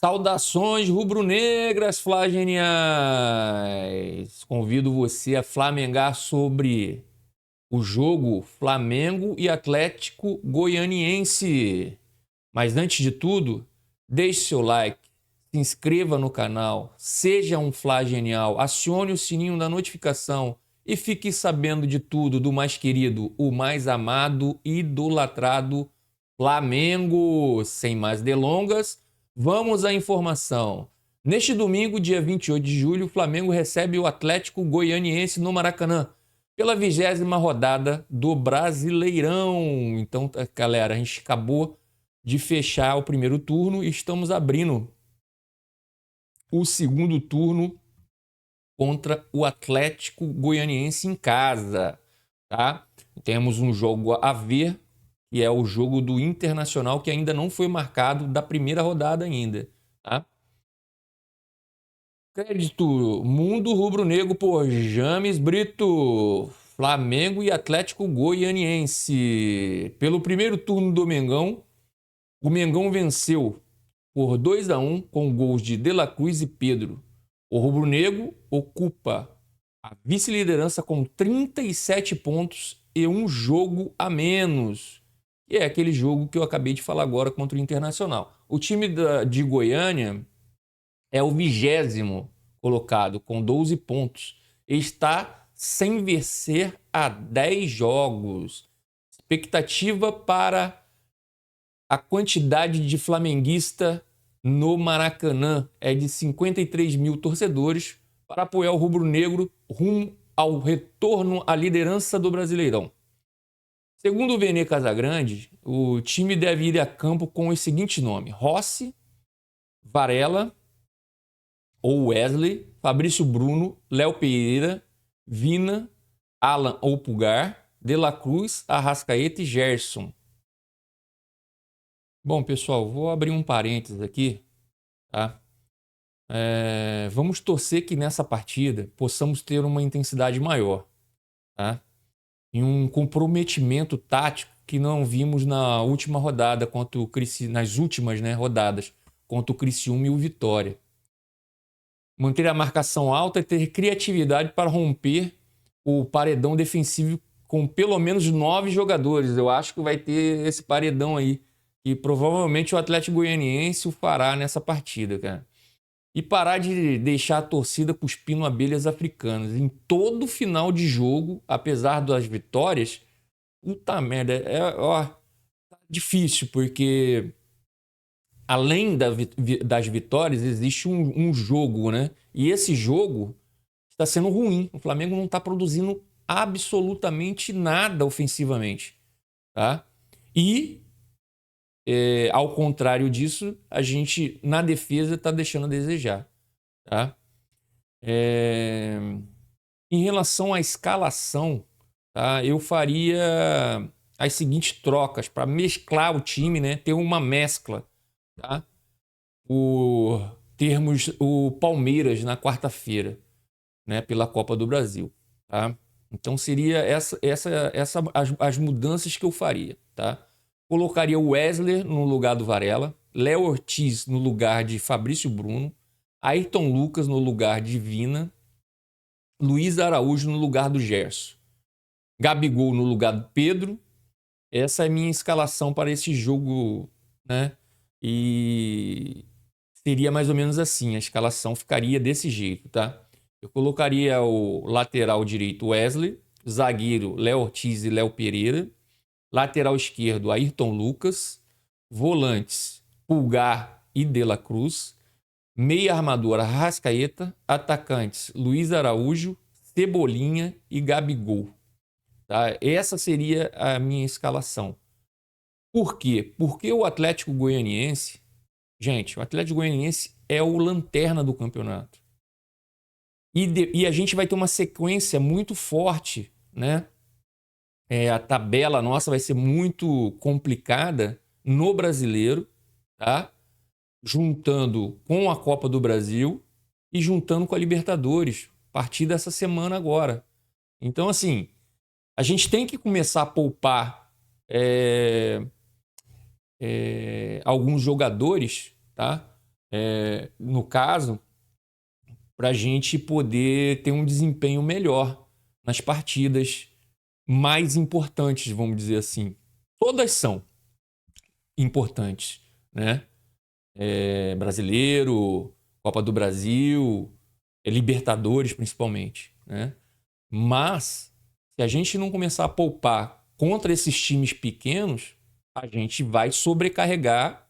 Saudações rubro-negras, flageniais! Convido você a flamengar sobre o jogo Flamengo e Atlético Goianiense. Mas antes de tudo, deixe seu like, se inscreva no canal, seja um flagenial, acione o sininho da notificação e fique sabendo de tudo do mais querido, o mais amado e idolatrado Flamengo. Sem mais delongas, vamos à informação. Neste domingo, dia 28 de julho, o Flamengo recebe o Atlético Goianiense no Maracanã pela 20ª rodada do Brasileirão. Então, galera, a gente acabou de fechar o primeiro turno e estamos abrindo o segundo turno contra o Atlético Goianiense em casa, tá? Temos um jogo a ver, que é o jogo do Internacional, que ainda não foi marcado da primeira rodada ainda, tá? Crédito Mundo Rubro-Negro por James Brito. Flamengo e Atlético Goianiense. Pelo primeiro turno do Mengão, o Mengão venceu por 2-1 com gols de De La Cruz e Pedro. O rubro-negro ocupa a vice-liderança com 37 pontos e um jogo a menos. E é aquele jogo que eu acabei de falar agora contra o Internacional. O time de Goiânia é o 20º colocado com 12 pontos. Está sem vencer há 10 jogos. Expectativa para a quantidade de flamenguista no Maracanã é de 53 mil torcedores para apoiar o rubro-negro rumo ao retorno à liderança do Brasileirão. Segundo o Vene Casagrande, o time deve ir a campo com os seguintes nomes: Rossi, Varela ou Wesley, Fabrício Bruno, Léo Pereira, Vina, Alan ou Pulgar, De La Cruz, Arrascaeta e Gerson. Bom, pessoal, vou abrir um parênteses aqui, tá? Vamos torcer que nessa partida possamos ter uma intensidade maior, tá? E um comprometimento tático que não vimos na última rodada contra o nas últimas, né, rodadas contra o Criciúma e o Vitória. Manter a marcação alta e ter criatividade para romper o paredão defensivo com pelo menos 9 jogadores. Eu acho que vai ter esse paredão aí. E provavelmente o Atlético Goianiense o fará nessa partida, cara. E parar de deixar a torcida cuspindo abelhas africanas. Em todo final de jogo, apesar das vitórias, puta merda, difícil, porque além das vitórias, existe um jogo, né? E esse jogo está sendo ruim. O Flamengo não está produzindo absolutamente nada ofensivamente, tá? E ao contrário disso, a gente na defesa está deixando a desejar, tá? Em relação à escalação, tá? Eu faria as seguintes trocas para mesclar o time, né? Ter uma mescla, tá? Por termos o Palmeiras na quarta-feira, né? Pela Copa do Brasil, tá? Então seria as mudanças que eu faria, tá? Colocaria o Wesley no lugar do Varela, Léo Ortiz no lugar de Fabrício Bruno, Ayrton Lucas no lugar de Vina, Luiz Araújo no lugar do Gerson, Gabigol no lugar do Pedro. Essa é a minha escalação para esse jogo, né? E seria mais ou menos assim, a escalação ficaria desse jeito, tá? Eu colocaria o lateral direito Wesley, zagueiro Léo Ortiz e Léo Pereira, lateral esquerdo Ayrton Lucas, volantes Pulgar e De La Cruz, meia armadura Arrascaeta, atacantes Luiz Araújo, Cebolinha e Gabigol. Tá? Essa seria a minha escalação. Por quê? Porque o Atlético Goianiense, gente, o Atlético Goianiense é o lanterna do campeonato. E a gente vai ter uma sequência muito forte, né? A tabela nossa vai ser muito complicada no Brasileiro, tá? Juntando com a Copa do Brasil e juntando com a Libertadores, a partir dessa semana agora. Então, assim, a gente tem que começar a poupar alguns jogadores, tá? no caso, para a gente poder ter um desempenho melhor nas partidas mais importantes, vamos dizer assim. Todas são importantes, né? Brasileiro, Copa do Brasil, Libertadores principalmente, né? Mas se a gente não começar a poupar contra esses times pequenos, a gente vai sobrecarregar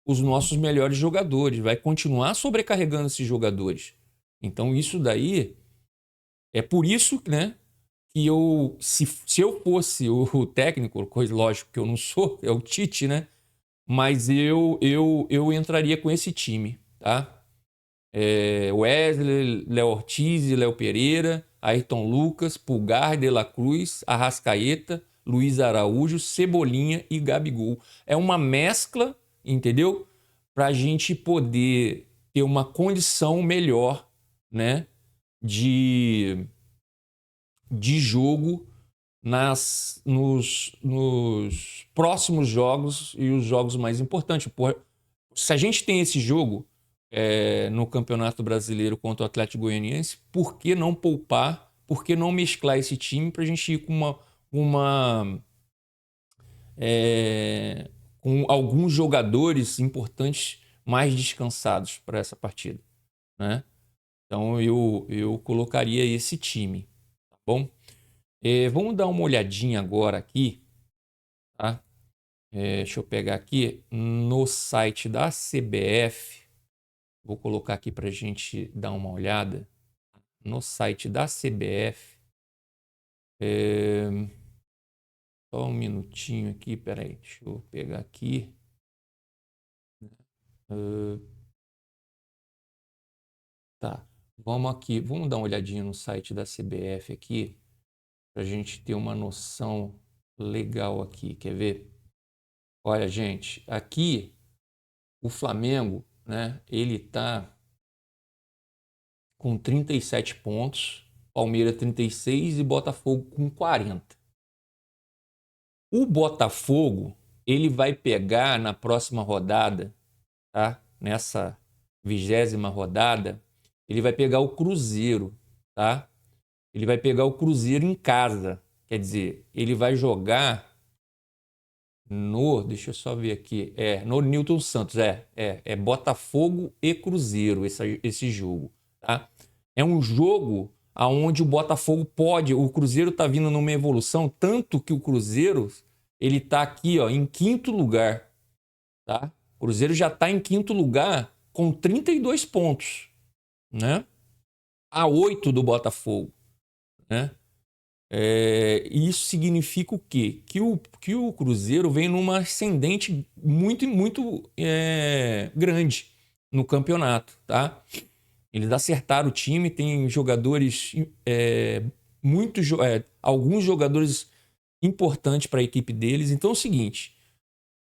os nossos melhores jogadores, vai continuar sobrecarregando esses jogadores. Então isso daí é por isso, né, que se eu fosse o técnico, coisa lógico que eu não sou, é o Tite, né? Mas eu entraria com esse time, tá? Wesley, Léo Ortiz, Léo Pereira, Ayrton Lucas, Pulgar, De La Cruz, Arrascaeta, Luiz Araújo, Cebolinha e Gabigol. É uma mescla, entendeu? Para a gente poder ter uma condição melhor, né? De jogo nos próximos jogos e os jogos mais importantes. Se a gente tem esse jogo no Campeonato Brasileiro contra o Atlético Goianiense, por que não poupar? Por que não mesclar esse time para a gente ir com com alguns jogadores importantes mais descansados para essa partida, né? Então eu colocaria esse time, tá bom? Vamos dar uma olhadinha agora aqui, tá? Deixa eu pegar aqui no site da CBF. Vou colocar aqui para a gente dar uma olhada no site da CBF. Só um minutinho aqui, peraí, deixa eu pegar aqui. Tá, vamos dar uma olhadinha no site da CBF aqui, para a gente ter uma noção legal aqui, quer ver? Olha, gente, aqui o Flamengo, né, ele tá com 37 pontos, Palmeiras 36 e Botafogo com 40. O Botafogo, ele vai pegar na próxima rodada, tá? Nessa 20ª rodada, ele vai pegar o Cruzeiro, tá? Ele vai pegar o Cruzeiro em casa. Quer dizer, ele vai jogar deixa eu só ver aqui, no Newton Santos, é Botafogo e Cruzeiro esse jogo, tá? É um jogo aonde o Botafogo o Cruzeiro tá vindo numa evolução, tanto que o Cruzeiro, ele tá aqui, ó, em 5º lugar, tá? O Cruzeiro já tá em 5º lugar com 32 pontos, né? A 8 do Botafogo, né? Isso significa o quê? Que o Cruzeiro vem numa ascendente muito, muito grande no campeonato, tá? Eles acertaram o time, tem jogadores, alguns jogadores importantes para a equipe deles. Então é o seguinte,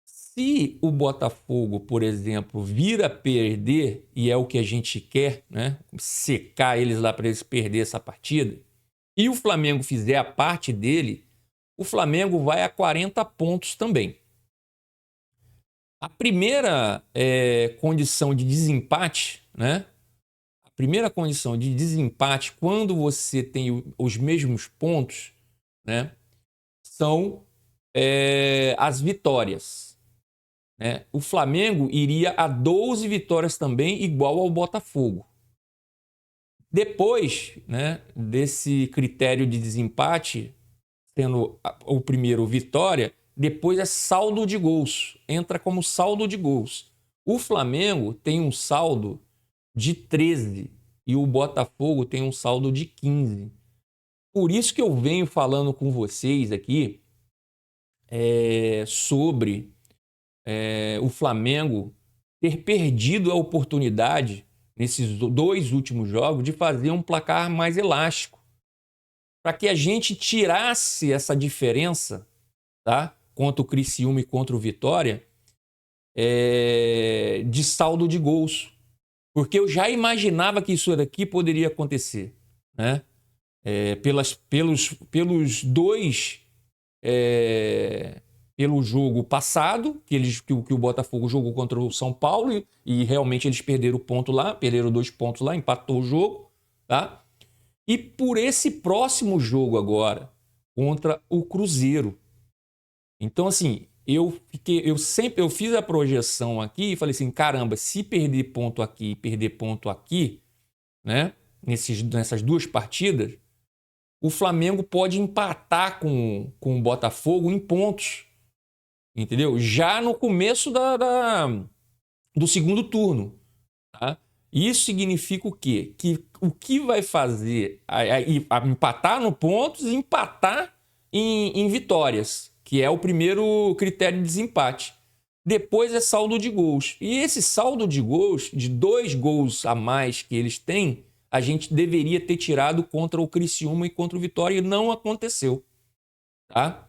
se o Botafogo, por exemplo, vir a perder, e é o que a gente quer, né? Secar eles lá para eles perderem essa partida, e o Flamengo fizer a parte dele, o Flamengo vai a 40 pontos também. A primeira condição de desempate, né? A primeira condição de desempate, quando você tem os mesmos pontos, né? São as vitórias, né? O Flamengo iria a 12 vitórias também, igual ao Botafogo. Depois, né, desse critério de desempate, tendo o primeiro vitória, depois é saldo de gols. Entra como saldo de gols. O Flamengo tem um saldo de 13 e o Botafogo tem um saldo de 15. Por isso que eu venho falando com vocês aqui sobre o Flamengo ter perdido a oportunidade nesses 2 últimos jogos de fazer um placar mais elástico, para que a gente tirasse essa diferença, tá? Contra o Criciúma e contra o Vitória, de saldo de gols. Porque eu já imaginava que isso daqui poderia acontecer, né? Pelos 2 pelo jogo passado, que o Botafogo jogou contra o São Paulo e realmente eles perderam o ponto lá, perderam 2 pontos lá, empatou o jogo, tá? E por esse próximo jogo agora, contra o Cruzeiro. Então, assim, eu fiz a projeção aqui e falei assim, caramba, se perder ponto aqui e perder ponto aqui, né? Nessas 2 partidas, o Flamengo pode empatar com o Botafogo em pontos, entendeu? Já no começo do segundo turno, tá? Isso significa o quê? Que o que vai fazer a empatar no pontos e empatar em vitórias, que é o primeiro critério de desempate. Depois é saldo de gols. E esse saldo de gols, de 2 gols a mais que eles têm, a gente deveria ter tirado contra o Criciúma e contra o Vitória e não aconteceu, tá?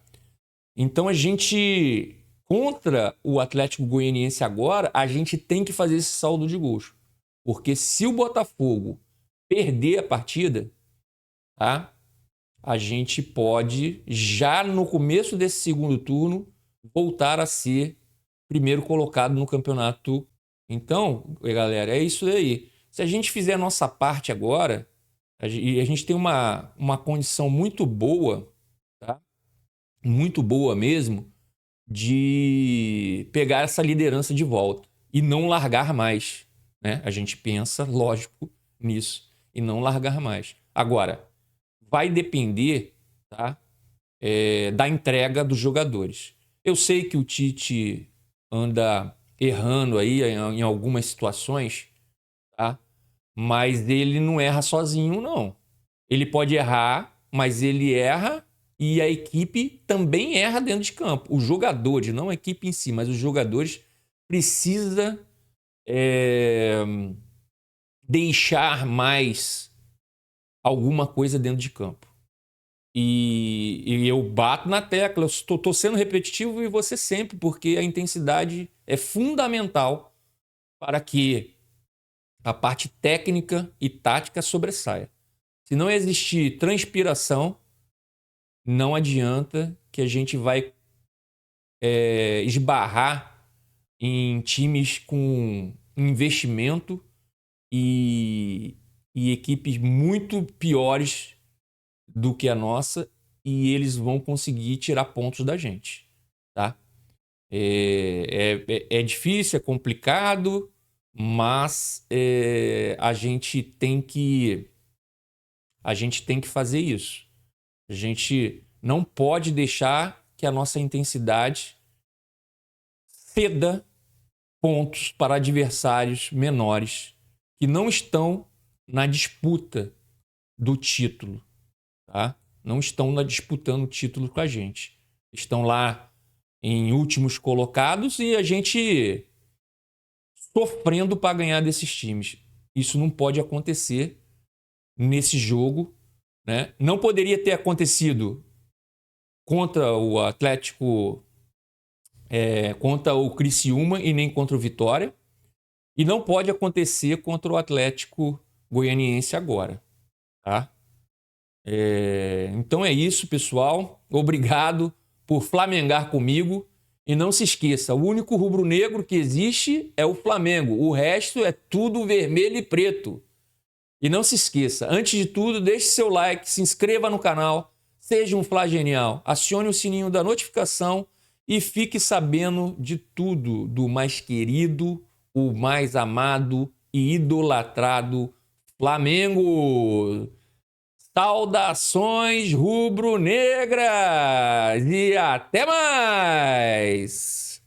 Então a gente, contra o Atlético Goianiense agora, a gente tem que fazer esse saldo de gols. Porque se o Botafogo perder a partida, tá? A gente pode, já no começo desse segundo turno, voltar a ser primeiro colocado no campeonato. Então, galera, é isso aí. Se a gente fizer a nossa parte agora, e a gente tem uma condição muito boa, tá? Muito boa mesmo, de pegar essa liderança de volta e não largar mais, né? A gente pensa, lógico, nisso e não largar mais. Agora, vai depender, tá? Da entrega dos jogadores. Eu sei que o Tite anda errando aí em algumas situações, tá? Mas ele não erra sozinho, não. Ele pode errar, mas ele erra e a equipe também erra dentro de campo. Os jogadores, não a equipe em si, mas os jogadores precisam deixar mais alguma coisa dentro de campo. E eu bato na tecla, eu estou sendo repetitivo e você sempre, porque a intensidade é fundamental para que a parte técnica e tática sobressaia. Se não existir transpiração, não adianta que a gente vai esbarrar em times com investimento e equipes muito piores do que a nossa e eles vão conseguir tirar pontos da gente, tá? É difícil, é complicado, mas a gente tem que fazer isso. A gente não pode deixar que a nossa intensidade ceda pontos para adversários menores que não estão na disputa do título, tá? Não estão disputando o título com a gente. Estão lá em últimos colocados e a gente sofrendo para ganhar desses times. Isso não pode acontecer nesse jogo, né? Não poderia ter acontecido contra o Atlético, contra o Criciúma e nem contra o Vitória. E não pode acontecer contra o Atlético Goianiense agora, tá? Então é isso, pessoal. Obrigado por flamengar comigo. E não se esqueça, o único rubro-negro que existe é o Flamengo. O resto é tudo vermelho e preto. E não se esqueça, antes de tudo, deixe seu like, se inscreva no canal, seja um Fla Genial, acione o sininho da notificação e fique sabendo de tudo do mais querido, o mais amado e idolatrado Flamengo. Saudações rubro-negras e até mais!